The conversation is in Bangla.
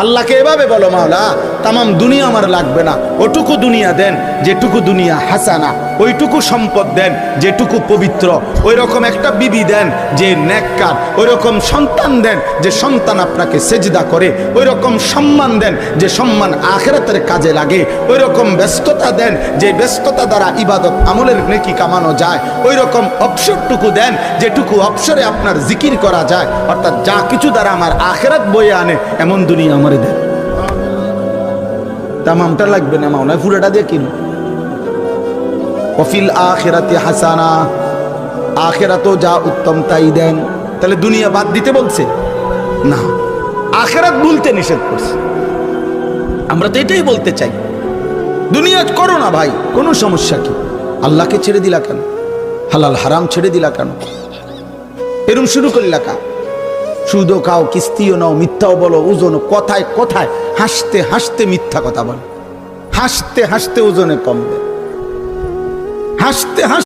আল্লাহকে এভাবে বলো, মাওলা তামাম দুনিয়া আমার লাগবে না, ওটুকু দুনিয়া দেন যেটুকু দুনিয়া হাসানা, ওইটুকু সম্পদ দেন যেটুকু পবিত্র, ওই রকম একটা বিবি দেন যে নেককার, ওই রকম সন্তান দেন যে সন্তান আপনাকে সেজদা করে, ওই রকম সম্মান দেন যে সম্মান আখিরাতের কাজে লাগে, ওই রকম ব্যস্ততা দেন যে ব্যস্ততা দ্বারা ইবাদত আমলের নেকি কামানো যায়, ওই রকম অবসরটুকু দেন যেটুকু অবসরে আপনার জিকির করা যায়, অর্থাৎ যা কিছু দ্বারা আমার আখিরাত বয়ে আনে এমন দুনিয়া আমারে দেন। তামামটা লাগবে না মাওনা, পুরোটা দিয়ে কিনো। ওয়াফিল আখিরাতি হাসানা, আখিরাতও যা উত্তম তাই দেন। তাহলে দুনিয়া বাদ দিতে বলছে না, আখিরাত ভুলতে নিষেধ করছে। আমরা তো এটাই বলতে চাই, দুনিয়া করো না ভাই, কোনো সমস্যা কি? আল্লাহকে ছেড়ে দিলা কেন? হালাল হারাম ছেড়ে দিলা কেন? এরম শুরু করলা কা? সুদও খাও, কিস্তিও নাও, মিথ্যাও বলো, ওজন কথায় কথায় হাসতে হাসতে মিথ্যা কথা বলো, হাসতে হাসতে ওজনে কমবে, হাসতে হাসতে